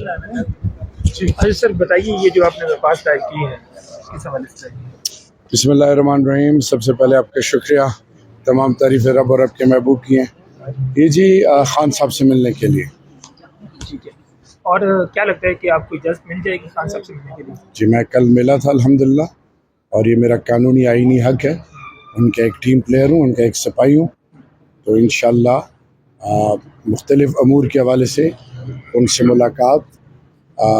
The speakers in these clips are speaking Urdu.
اچھا سر بتائیے یہ جو آپ نے درخواست دائر کی ہے کس حوالے سے ہے؟ بسم اللہ الرحمن الرحیم. سب سے پہلے آپ کا شکریہ. تمام تعریفیں رب اور رب کے محبوب کی ہیں. یہ جی خان صاحب سے ملنے کے لیے. ٹھیک ہے. اور کیا لگتا ہے کہ آپ کو اجازت مل جائے گی خان صاحب سے ملنے کے لیے؟ جی میں کل ملا تھا الحمدللہ، اور یہ میرا قانونی آئینی حق ہے. ان کا ایک ٹیم پلیئر ہوں، ان کا ایک سپاہی ہوں، تو انشاءاللہ مختلف امور کے حوالے سے ان سے ملاقات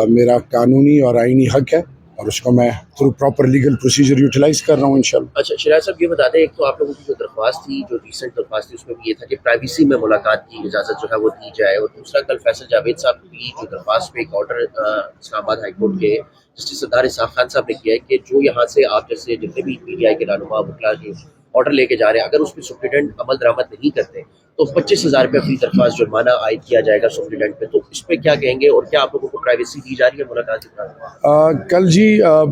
میرا قانونی اور آئینی حق ہے، اور اس کو میں through proper legal procedure utilize کر رہا ہوں انشاءاللہ. اچھا شریعت صاحب یہ بتا دیں، ایک تو آپ لوگوں کی جو درخواست تھی، جو ریسنٹ درخواست تھی، اس میں بھی یہ تھا کہ پرائیویسی میں ملاقات کی اجازت جو ہے وہ دی جائے، اور دوسرا کل فیصل جاوید صاحب کی جو درخواست پہ ایک آرڈر اسلام آباد ہائی کورٹ کے جسٹس سردار اسحاق خان صاحب نے کیا ہے کہ جو یہاں سے آپ جیسے جتنے بھی پی ٹی آئی کے رہنما وکلا جو آرڈر لے کے جا رہے ہیں، اگر اس پہ سپرنٹینڈنٹ عمل درآمد نہیں کرتے تو 25,000 روپے فی درخواست جرمانہ عائد کیا جائے گا سپرنٹینڈنٹ پہ. تو اس پہ کیا کہیں گے، اور کیا آپ لوگوں کو پرائیویسی دی جا رہی ہے ملاقات کے دوران؟ کل جی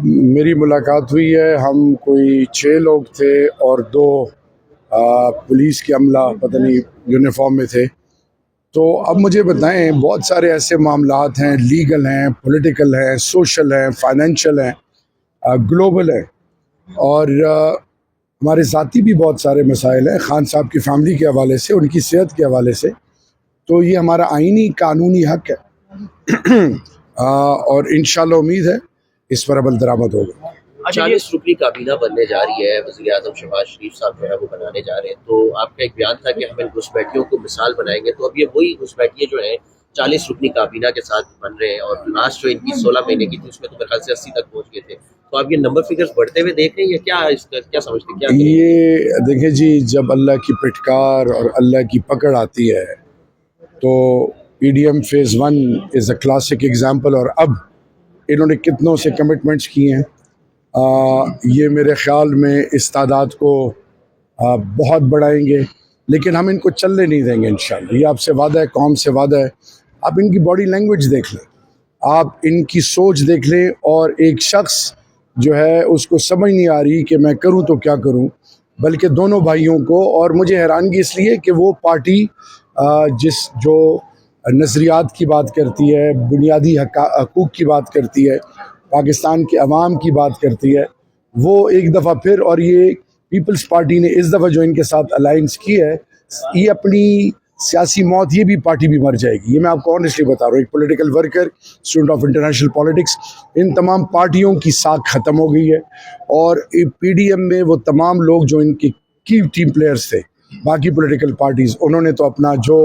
میری ملاقات ہوئی ہے. ہم کوئی 6 لوگ تھے اور 2 پولیس کے عملہ پتہ نہیں یونیفارم میں تھے. تو اب مجھے بتائیں، بہت سارے ایسے معاملات ہیں، لیگل ہیں، پولیٹیکل ہیں، سوشل ہیں، فائنینشیل ہیں، گلوبل ہیں، اور ہمارے ذاتی بھی بہت سارے مسائل ہیں خان صاحب کی فیملی کے حوالے سے، ان کی صحت کے حوالے سے. تو یہ ہمارا آئینی قانونی حق ہے، اور انشاءاللہ امید ہے اس پر عمل درآمد ہوگا. 40 رکنی کابینہ بننے جا رہی ہے، وزیر اعظم شہباز شریف صاحب جو ہے وہ بنانے جا رہے ہیں. تو آپ کا ایک بیان تھا کہ ہم ان گھسپیٹیوں کو مثال بنائیں گے. تو اب یہ وہی گھسپیٹیے جو ہیں 40 رکنی کابینہ کے ساتھ بن رہے ہیں، اور لاسٹ جو ان کی 16 مہینے کی تھی اس میں تو میرے خیال سے 80 تک پہنچ گئے تھے. تو آپ یہ نمبر فگرز بڑھتے ہوئے دیکھ رہے ہیں یا کیا اس کا کیا سمجھتے ہیں؟ کیا یہ دیکھیں جی، جب اللہ کی پٹکار اور اللہ کی پکڑ آتی ہے تو P D M phase 1 is a classic example. اور اب انہوں نے کتنوں سے کمٹمنٹس کیے ہیں. یہ میرے خیال میں اس تعداد کو بہت بڑھائیں گے، لیکن ہم ان کو چلنے نہیں دیں گے انشاءاللہ. یہ آپ سے وعدہ ہے، قوم سے وعدہ ہے. آپ ان کی باڈی لینگویج دیکھ لیں، آپ ان کی سوچ دیکھ لیں، اور ایک شخص جو ہے اس کو سمجھ نہیں آ رہی کہ میں کروں تو کیا کروں، بلکہ دونوں بھائیوں کو. اور مجھے حیرانگی اس لیے کہ وہ پارٹی جو نظریات کی بات کرتی ہے، بنیادی حقوق کی بات کرتی ہے، پاکستان کے عوام کی بات کرتی ہے، وہ ایک دفعہ پھر، اور یہ پیپلز پارٹی نے اس دفعہ جو ان کے ساتھ الائنس کی ہے، یہ اپنی سیاسی موت، یہ بھی پارٹی بھی مر جائے گی. یہ میں آپ کو آنیسٹلی بتا رہا ہوں، ایک political worker, student of international politics, ان تمام پارٹیوں کی ساکھ ختم ہو گئی ہے. اور پی ڈی ایم میں وہ تمام لوگ جو ان کے کی ٹیم پلیئرز تھے، باقی پولیٹیکل پارٹیز، انہوں نے تو اپنا جو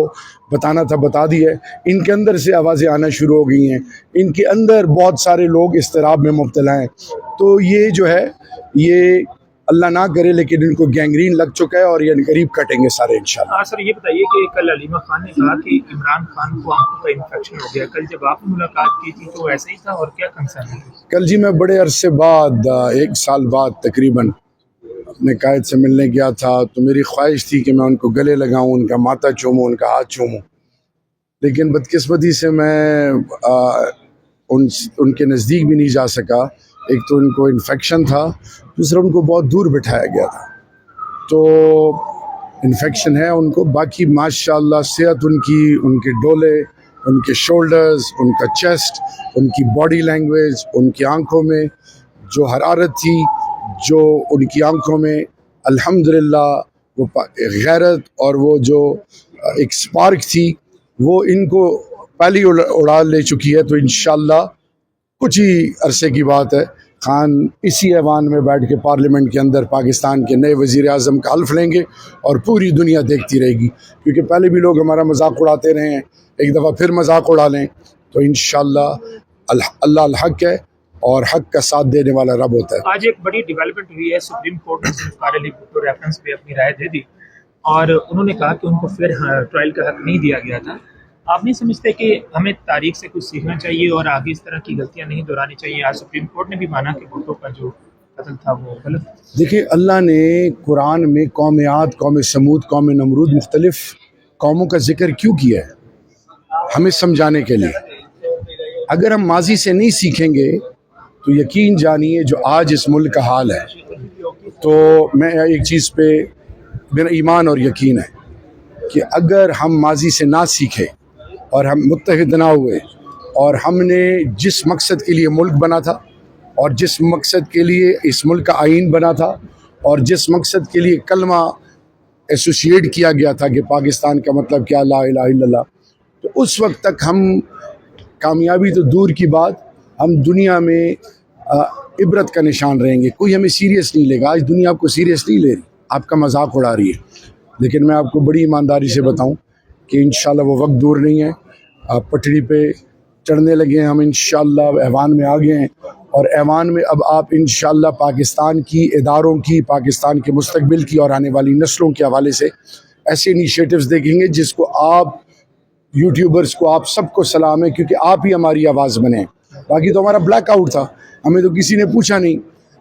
بتانا تھا بتا دی ہے. ان کے اندر سے آوازیں آنا شروع ہو گئی ہیں، ان کے اندر بہت سارے لوگ اضطراب میں مبتلا ہیں. تو یہ جو ہے، یہ اللہ نہ کرے لیکن ان کو گینگرین لگ چکا ہے، اور یہ قریب کٹیں گے سارے انشاءاللہ. سر یہ بتائیے کہ کل علیمہ خان نے کہا کہ عمران خان کو آنکھوں کا انفیکشن ہو گیا. کل جب آپ نے ملاقات کی تھی تو ایسا ہی تھا، اور کیا کنسرن ہے؟ کل جی میں بڑے عرصے بعد 1 سال بعد تقریباً اپنے قائد سے ملنے گیا تھا. تو میری خواہش تھی کہ میں ان کو گلے لگاؤں، ان کا ماتھا چوموں، ان کا ہاتھ چوموں، لیکن بدقسمتی سے میں ان کے نزدیک بھی نہیں جا سکا. ایک تو ان کو انفیکشن تھا، دوسرا ان کو بہت دور بٹھایا گیا تھا. تو انفیکشن ہے ان کو، باقی ماشاءاللہ صحت ان کی، ان کے ڈولے، ان کے شولڈرز، ان کا چیسٹ، ان کی باڈی لینگویج، ان کی آنکھوں میں جو حرارت تھی، جو ان کی آنکھوں میں الحمدللہ وہ غیرت اور وہ جو ایک سپارک تھی، وہ ان کو پہلی اڑا لے چکی ہے. تو انشاءاللہ کچھ ہی عرصے کی بات ہے، خان اسی ایوان میں بیٹھ کے پارلیمنٹ کے اندر پاکستان کے نئے وزیر اعظم کا حلف لیں گے، اور پوری دنیا دیکھتی رہے گی. کیونکہ پہلے بھی لوگ ہمارا مذاق اڑاتے رہے ہیں، ایک دفعہ پھر مذاق اڑا لیں. تو انشاءاللہ اللہ الحق ہے، اور حق کا ساتھ دینے والا رب ہوتا ہے. آج ایک بڑی ڈیولپمنٹ ہوئی ہے، سپریم کورٹ نے ذوالفقار علی بھٹو ریفرنس پہ اپنی رائے دے دی، اور انہوں نے کہا کہ ان کو پھر ٹرائل کا حق نہیں دیا گیا تھا. آپ نہیں سمجھتے کہ ہمیں تاریخ سے کچھ سیکھنا چاہیے اور آگے اس طرح کی غلطیاں نہیں دہرانی چاہیے؟ آج سپریم کورٹ نے بھی مانا کہ بھٹو کا جو قتل تھا وہ غلط. دیکھیں، اللہ نے قرآن میں قوم عاد، قوم سمود، قوم نمرود، مختلف قوموں کا ذکر کیوں کیا ہے؟ ہمیں سمجھانے کے لیے. اگر ہم ماضی سے نہیں سیکھیں گے تو یقین جانیے جو آج اس ملک کا حال ہے. تو میں ایک چیز پہ میرا ایمان اور یقین ہے کہ اگر ہم ماضی سے نہ سیکھے اور ہم متحد نہ ہوئے اور ہم نے جس مقصد کے لیے ملک بنا تھا اور جس مقصد کے لیے اس ملک کا آئین بنا تھا اور جس مقصد کے لیے کلمہ ایسوسیٹ کیا گیا تھا کہ پاکستان کا مطلب کیا لا الہ الا اللہ، تو اس وقت تک ہم کامیابی تو دور کی بات، ہم دنیا میں عبرت کا نشان رہیں گے. کوئی ہمیں سیریس نہیں لے گا. آج دنیا آپ کو سیریس نہیں لے رہی، آپ کا مذاق اڑا رہی ہے. لیکن میں آپ کو بڑی ایمانداری سے بتاؤں کہ انشاءاللہ وہ وقت دور نہیں ہے. پٹڑی پہ چڑھنے لگے ہیں ہم، انشاءاللہ ایوان میں آ گئے ہیں، اور ایوان میں اب آپ انشاءاللہ پاکستان کی اداروں کی، پاکستان کے مستقبل کی اور آنے والی نسلوں کے حوالے سے ایسے انیشیٹوز دیکھیں گے جس کو آپ یوٹیوبرز کو آپ سب کو سلام ہے، کیونکہ آپ ہی ہماری آواز بنے ہیں. باقی تو ہمارا بلیک آؤٹ تھا، ہمیں تو کسی نے پوچھا نہیں.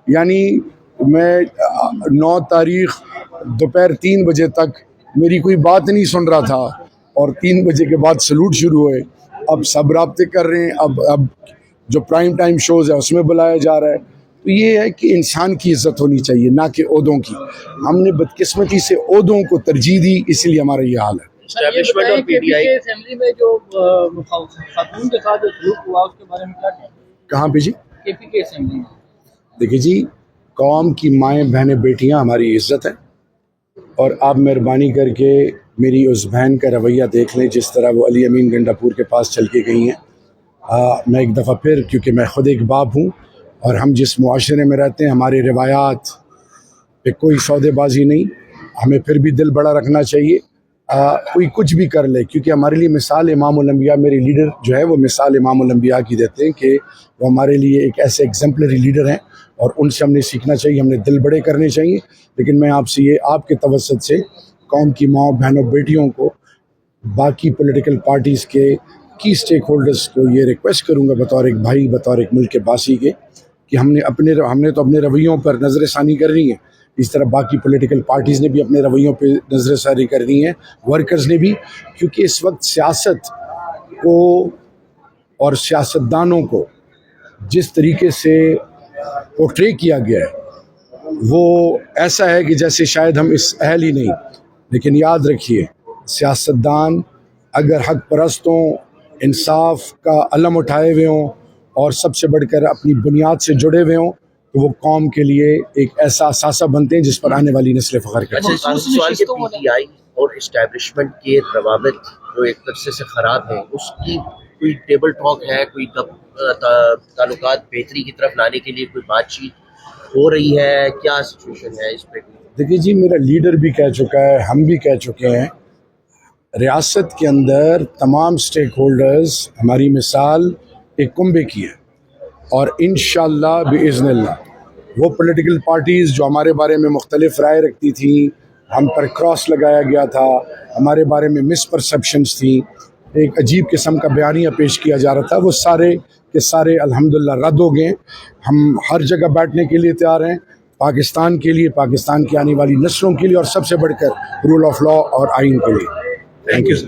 یعنی میں 9 تاریخ دوپہر 3 بجے تک میری کوئی بات نہیں سن رہا تھا، اور 3 بجے کے بعد سلوٹ شروع ہوئے. اب سب رابطے کر رہے ہیں، اب جو پرائم ٹائم شوز ہے اس میں بلایا جا رہا ہے. تو یہ ہے کہ انسان کی عزت ہونی چاہیے، نہ کہ عہدوں کی. ہم نے بدقسمتی سے عہدوں کو ترجیح دی، اس لیے ہمارا یہ حال ہے. اسٹیبلشمنٹ اور پی ٹی آئی اسمبلی میں جو خاتون کے ساتھ جو سلوک ہوا اس کے بارے میں کیا کہیں؟ کہاں پہ جی؟ کے پی کے اسمبلی میں. دیکھیے جی، قوم کی مائیں بہنیں بیٹیاں ہماری عزت ہے، اور آپ مہربانی کر کے میری اس بہن کا رویہ دیکھ لیں جس طرح وہ علی امین گنڈا پور کے پاس چل کے گئی ہیں. میں ایک دفعہ پھر، کیونکہ میں خود ایک باپ ہوں اور ہم جس معاشرے میں رہتے ہیں ہمارے روایات پہ کوئی سودے بازی نہیں، ہمیں پھر بھی دل بڑا رکھنا چاہیے. کوئی کچھ بھی کر لے، کیونکہ ہمارے لیے مثال امام الانبیاء، میرے لیڈر جو ہے وہ مثال امام الانبیاء کی دیتے ہیں کہ وہ ہمارے لیے ایک ایسے ایگزمپلری لیڈر ہیں، اور ان سے ہم نے سیکھنا چاہیے، ہم نے دل بڑے کرنے چاہیے. لیکن میں آپ سے یہ آپ کے توسط سے قوم کی ماں بہنوں بیٹیوں کو، باقی پولیٹیکل پارٹیز کے کی اسٹیک ہولڈرز کو یہ ریکویسٹ کروں گا بطور ایک بھائی، بطور ایک ملک کے باسی کے، کہ ہم نے تو اپنے رویوں پر نظر ثانی کرنی ہے. اس طرح باقی پولیٹیکل پارٹیز نے بھی اپنے رویوں پہ نظر ثانی کرنی ہے، ورکرز نے بھی، کیونکہ اس وقت سیاست کو اور سیاستدانوں کو جس طریقے سے پورٹرے کیا گیا ہے وہ ایسا ہے کہ جیسے شاید ہم اس اہل ہی نہیں. لیکن یاد رکھیے، سیاستدان اگر حق پرستوں، انصاف کا علم اٹھائے ہوئے ہوں اور سب سے بڑھ کر اپنی بنیاد سے جڑے ہوئے ہوں، تو وہ قوم کے لیے ایک ایسا اثاثہ بنتے ہیں جس پر آنے والی نسلیں فخر کریں. اچھا، سوال کہ پی ٹی آئی اور اسٹیبلشمنٹ کے روابط جو ایک عرصے سے خراب ہیں، اس کی کوئی ٹیبل ٹاک ہے، کوئی تعلقات بہتری کی طرف لانے کے لیے کوئی بات چیت ہو رہی ہے؟ کیا سچویشن ہے اس پہ؟ دیکھیے جی، میرا لیڈر بھی کہہ چکا ہے، ہم بھی کہہ چکے ہیں، ریاست کے اندر تمام سٹیک ہولڈرز ہماری مثال ایک کنبے کی ہے، اور انشاءاللہ بإذن اللہ وہ پولیٹیکل پارٹیز جو ہمارے بارے میں مختلف رائے رکھتی تھیں، ہم پر کراس لگایا گیا تھا، ہمارے بارے میں مس پرسیپشنز تھیں، ایک عجیب قسم کا بیانیہ پیش کیا جا رہا تھا، وہ سارے کے سارے الحمدللہ رد ہو گئے. ہم ہر جگہ بیٹھنے کے لیے تیار ہیں، پاکستان کے لیے، پاکستان کی آنے والی نسلوں کے لیے، اور سب سے بڑھ کر رول آف لا اور آئین کے لیے. Thank you sir.